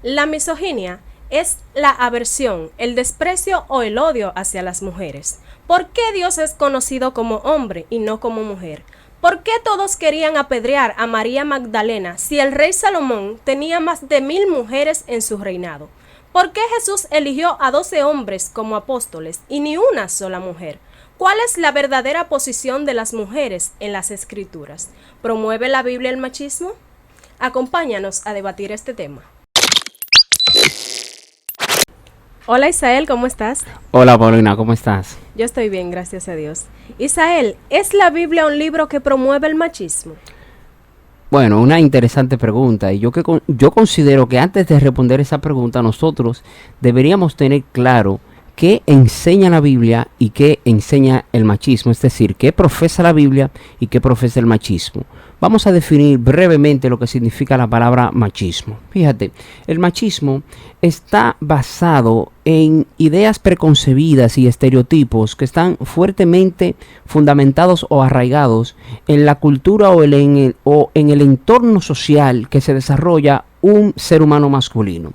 La misoginia es la aversión, el desprecio o el odio hacia las mujeres. ¿Por qué Dios es conocido como hombre y no como mujer? ¿Por qué todos querían apedrear a María Magdalena si el rey Salomón tenía más de 1000 mujeres en su reinado? ¿Por qué Jesús eligió a 12 hombres como apóstoles y ni una sola mujer? ¿Cuál es la verdadera posición de las mujeres en las Escrituras? ¿Promueve la Biblia el machismo? Acompáñanos a debatir este tema. Hola Isael, ¿cómo estás? Hola Paulina, ¿cómo estás? Yo estoy bien, gracias a Dios. Isael, ¿es la Biblia un libro que promueve el machismo? Bueno, una interesante pregunta y yo considero que antes de responder esa pregunta nosotros deberíamos tener claro qué enseña la Biblia y qué enseña el machismo, es decir, qué profesa la Biblia y qué profesa el machismo. Vamos a definir brevemente lo que significa la palabra machismo. Fíjate, el machismo está basado en ideas preconcebidas y estereotipos que están fuertemente fundamentados o arraigados en la cultura o en el entorno social que se desarrolla un ser humano masculino.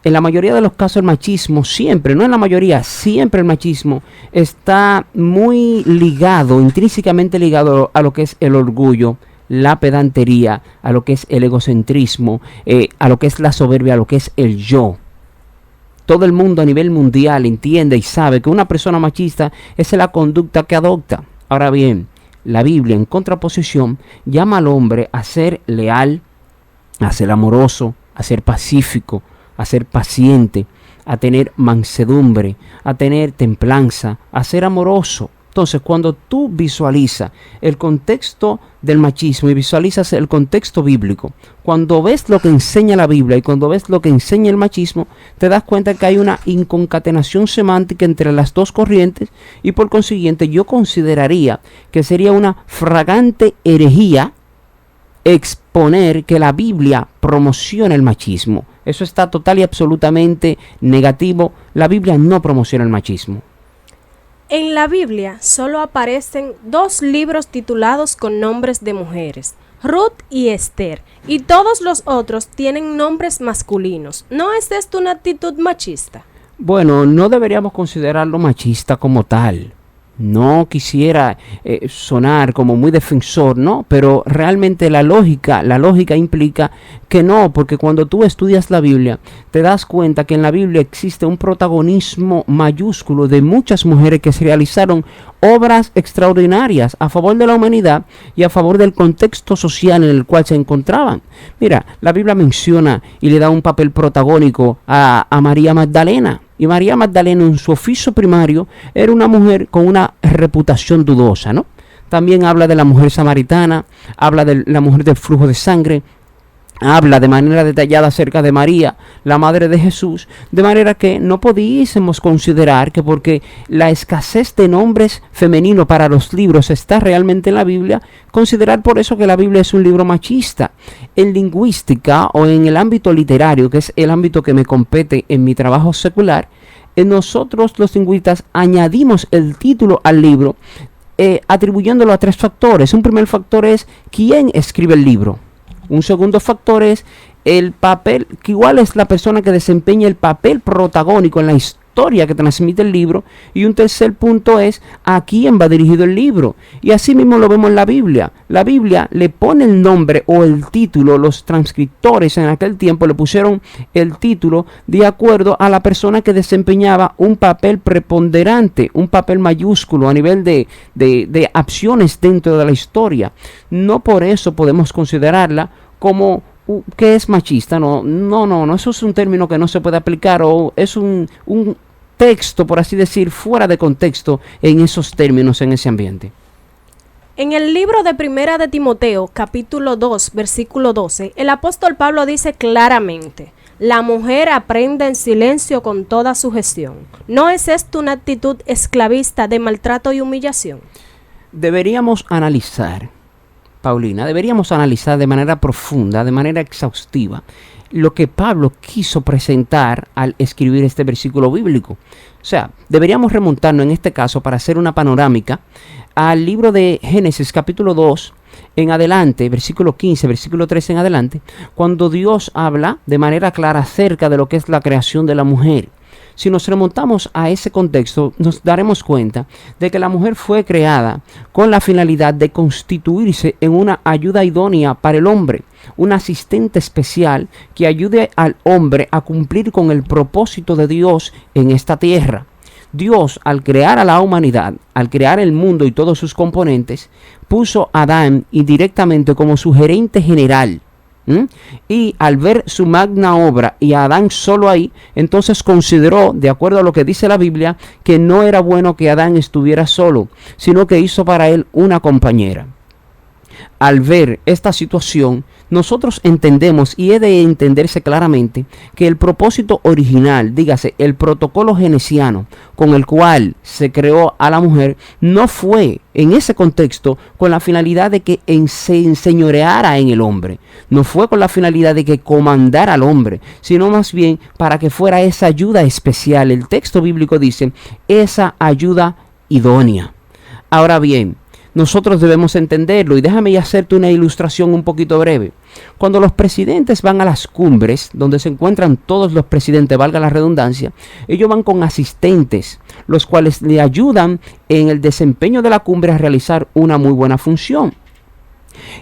En la mayoría de los casos el machismo siempre, no en la mayoría, siempre el machismo está muy ligado, intrínsecamente ligado a lo que es el orgullo, la pedantería, a lo que es el egocentrismo, a lo que es la soberbia, a lo que es el yo. Todo el mundo a nivel mundial entiende y sabe que una persona machista es la conducta que adopta. Ahora bien, la Biblia en contraposición llama al hombre a ser leal, a ser amoroso, a ser pacífico, a ser paciente, a tener mansedumbre, a tener templanza, a ser amoroso. Entonces, cuando tú visualizas el contexto del machismo y visualizas el contexto bíblico, cuando ves lo que enseña la Biblia y cuando ves lo que enseña el machismo, te das cuenta que hay una inconcatenación semántica entre las dos corrientes y por consiguiente yo consideraría que sería una fragante herejía exponer que la Biblia promociona el machismo. Eso está total y absolutamente negativo. La Biblia no promociona el machismo. En la Biblia solo aparecen 2 libros titulados con nombres de mujeres, Ruth y Esther, y todos los otros tienen nombres masculinos. ¿No es esto una actitud machista? Bueno, no deberíamos considerarlo machista como tal. No quisiera sonar como muy defensor, ¿no? Pero realmente la lógica implica que no, porque cuando tú estudias la Biblia, te das cuenta que en la Biblia existe un protagonismo mayúsculo de muchas mujeres que se realizaron obras extraordinarias a favor de la humanidad y a favor del contexto social en el cual se encontraban. Mira, la Biblia menciona y le da un papel protagónico a María Magdalena. Y María Magdalena en su oficio primario era una mujer con una reputación dudosa, ¿no? También habla de la mujer samaritana, habla de la mujer del flujo de sangre, habla de manera detallada acerca de María, la madre de Jesús, de manera que no pudiésemos considerar que porque la escasez de nombres femeninos para los libros está realmente en la Biblia, considerar por eso que la Biblia es un libro machista. En lingüística o en el ámbito literario, que es el ámbito que me compete en mi trabajo secular, nosotros los lingüistas añadimos el título al libro atribuyéndolo a 3 factores. Un primer factor es quién escribe el libro. Un segundo factor es el papel, que igual es la persona que desempeña el papel protagónico en la historia que transmite el libro. Y un tercer punto es a quién va dirigido el libro. Y así mismo lo vemos en la Biblia. La Biblia le pone el nombre o el título, los transcriptores en aquel tiempo le pusieron el título de acuerdo a la persona que desempeñaba un papel preponderante, un papel mayúsculo a nivel de acciones dentro de la historia. No por eso podemos considerarla como que es machista. No, eso es un término que no se puede aplicar o es un texto, por así decir, fuera de contexto en esos términos, en ese ambiente. En el libro de Primera de Timoteo, capítulo 2, versículo 12, el apóstol Pablo dice claramente: la mujer aprende en silencio con toda sujeción. ¿No es esto una actitud esclavista de maltrato y humillación? Deberíamos analizar, Paulina, de manera profunda, de manera exhaustiva, lo que Pablo quiso presentar al escribir este versículo bíblico. O sea, deberíamos remontarnos en este caso para hacer una panorámica al libro de Génesis capítulo 2 en adelante, versículo 15, versículo 13 en adelante, cuando Dios habla de manera clara acerca de lo que es la creación de la mujer. Si nos remontamos a ese contexto, nos daremos cuenta de que la mujer fue creada con la finalidad de constituirse en una ayuda idónea para el hombre, un asistente especial que ayude al hombre a cumplir con el propósito de Dios en esta tierra. Dios, al crear a la humanidad, al crear el mundo y todos sus componentes, puso a Adán indirectamente como su gerente general. Y al ver su magna obra y a Adán solo ahí, entonces consideró, de acuerdo a lo que dice la Biblia, que no era bueno que Adán estuviera solo, sino que hizo para él una compañera. Al ver esta situación, nosotros entendemos, y he de entenderse claramente, que el propósito original, dígase, el protocolo genesiano con el cual se creó a la mujer, no fue en ese contexto con la finalidad de que se enseñoreara en el hombre, no fue con la finalidad de que comandara al hombre, sino más bien para que fuera esa ayuda especial. El texto bíblico dice, esa ayuda idónea. Ahora bien, nosotros debemos entenderlo, y déjame hacerte una ilustración un poquito breve. Cuando los presidentes van a las cumbres, donde se encuentran todos los presidentes, valga la redundancia, ellos van con asistentes, los cuales le ayudan en el desempeño de la cumbre a realizar una muy buena función.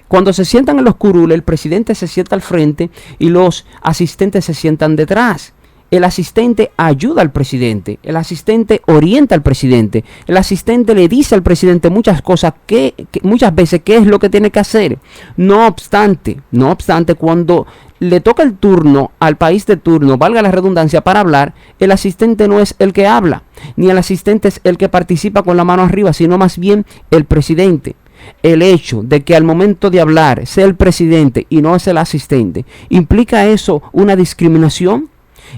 Cuando se sientan en los curules, el presidente se sienta al frente y los asistentes se sientan detrás. El asistente ayuda al presidente, el asistente orienta al presidente, el asistente le dice al presidente muchas cosas, muchas veces qué es lo que tiene que hacer. No obstante, cuando le toca el turno al país de turno, valga la redundancia, para hablar, el asistente no es el que habla, ni el asistente es el que participa con la mano arriba, sino más bien el presidente. El hecho de que al momento de hablar sea el presidente y no es el asistente, ¿implica eso una discriminación?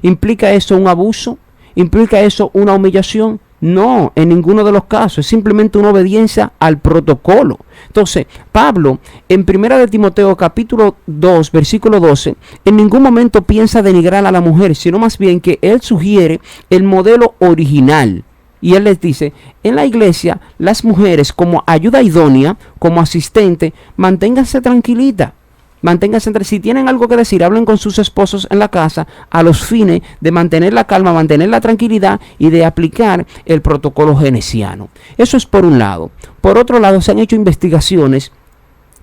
¿Implica eso un abuso? ¿Implica eso una humillación? No, en ninguno de los casos. Es simplemente una obediencia al protocolo. Entonces, Pablo, en 1 de Timoteo capítulo 2, versículo 12, en ningún momento piensa denigrar a la mujer, sino más bien que él sugiere el modelo original. Y él les dice, en la iglesia, las mujeres como ayuda idónea, como asistente, manténganse tranquilitas. Manténganse entre si tienen algo que decir, hablen con sus esposos en la casa a los fines de mantener la calma, mantener la tranquilidad y de aplicar el protocolo genesiano. Eso es por un lado. Por otro lado, se han hecho investigaciones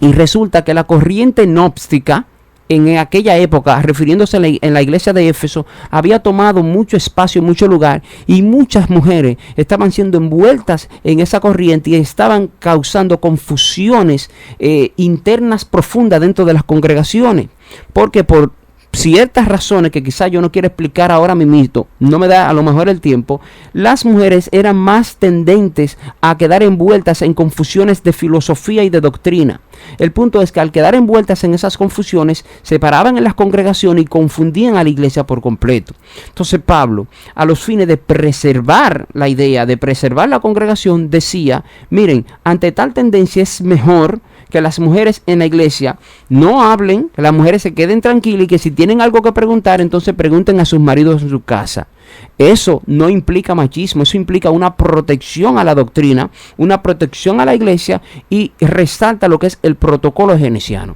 y resulta que la corriente gnóstica en aquella época, refiriéndose en la iglesia de Éfeso, había tomado mucho espacio, mucho lugar, y muchas mujeres estaban siendo envueltas en esa corriente y estaban causando confusiones internas profundas dentro de las congregaciones, porque por ciertas razones que quizá yo no quiero explicar ahora mismo, no me da a lo mejor el tiempo, las mujeres eran más tendentes a quedar envueltas en confusiones de filosofía y de doctrina. El punto es que al quedar envueltas en esas confusiones, se paraban en las congregaciones y confundían a la iglesia por completo. Entonces Pablo, a los fines de preservar la idea, de preservar la congregación, decía, miren, ante tal tendencia es mejor que las mujeres en la iglesia no hablen, que las mujeres se queden tranquilas y que si tienen algo que preguntar, entonces pregunten a sus maridos en su casa. Eso no implica machismo, eso implica una protección a la doctrina, una protección a la iglesia y resalta lo que es el protocolo genesiano.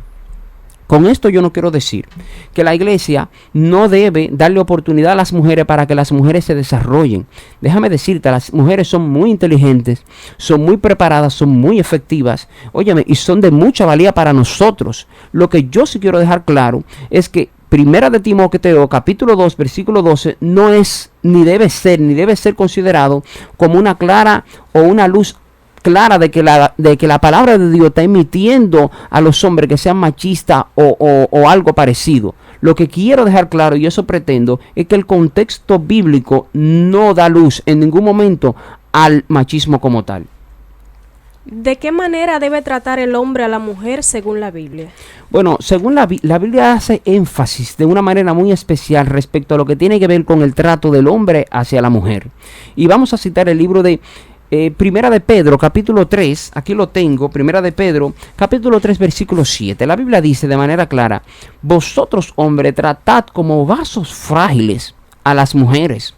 Con esto yo no quiero decir que la iglesia no debe darle oportunidad a las mujeres para que las mujeres se desarrollen. Déjame decirte, las mujeres son muy inteligentes, son muy preparadas, son muy efectivas, óyeme, y son de mucha valía para nosotros. Lo que yo sí quiero dejar claro es que 1 de Timoteo capítulo 2 versículo 12 no es ni debe ser considerado como una clara o una luz clara de que la palabra de Dios está emitiendo a los hombres que sean machistas o algo parecido. Lo que quiero dejar claro, y eso pretendo, es que el contexto bíblico no da luz en ningún momento al machismo como tal. ¿De qué manera debe tratar el hombre a la mujer según la Biblia? Bueno, según la Biblia hace énfasis de una manera muy especial respecto a lo que tiene que ver con el trato del hombre hacia la mujer. Y vamos a citar el libro de Primera de Pedro, capítulo 3, aquí lo tengo, Primera de Pedro, capítulo 3, versículo 7. La Biblia dice de manera clara, vosotros, hombres, tratad como vasos frágiles a las mujeres,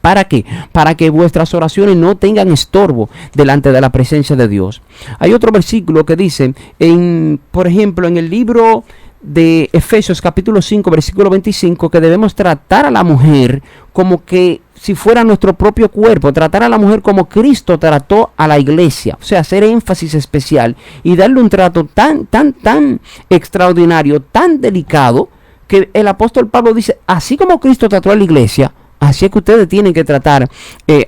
¿Para qué? Para que vuestras oraciones no tengan estorbo delante de la presencia de Dios. Hay otro versículo que dice, por ejemplo, en el libro de Efesios capítulo 5, versículo 25, que debemos tratar a la mujer como que si fuera nuestro propio cuerpo, tratar a la mujer como Cristo trató a la iglesia, o sea, hacer énfasis especial y darle un trato tan extraordinario, tan delicado, que el apóstol Pablo dice, así como Cristo trató a la iglesia, así es que ustedes tienen que tratar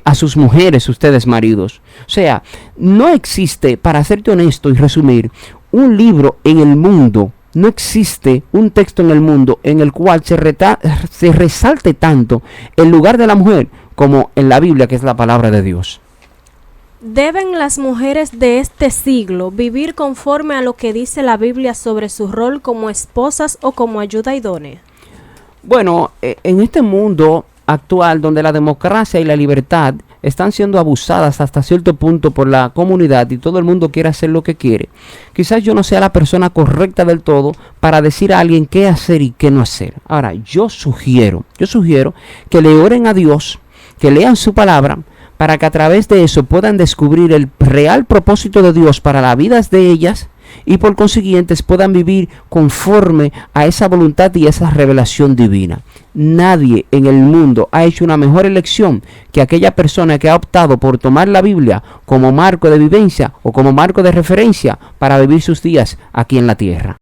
a sus mujeres, ustedes maridos. O sea, no existe, para serte honesto y resumir, un libro en el mundo, no existe un texto en el mundo en el cual se resalte tanto el lugar de la mujer como en la Biblia, que es la palabra de Dios. ¿Deben las mujeres de este siglo vivir conforme a lo que dice la Biblia sobre su rol como esposas o como ayuda idónea? Bueno, en este mundo actual donde la democracia y la libertad están siendo abusadas hasta cierto punto por la comunidad y todo el mundo quiere hacer lo que quiere, quizás yo no sea la persona correcta del todo para decir a alguien qué hacer y qué no hacer. Ahora, yo sugiero que le oren a Dios, que lean su palabra, para que a través de eso puedan descubrir el real propósito de Dios para las vidas de ellas y por consiguiente puedan vivir conforme a esa voluntad y esa revelación divina. Nadie en el mundo ha hecho una mejor elección que aquella persona que ha optado por tomar la Biblia como marco de vivencia o como marco de referencia para vivir sus días aquí en la tierra.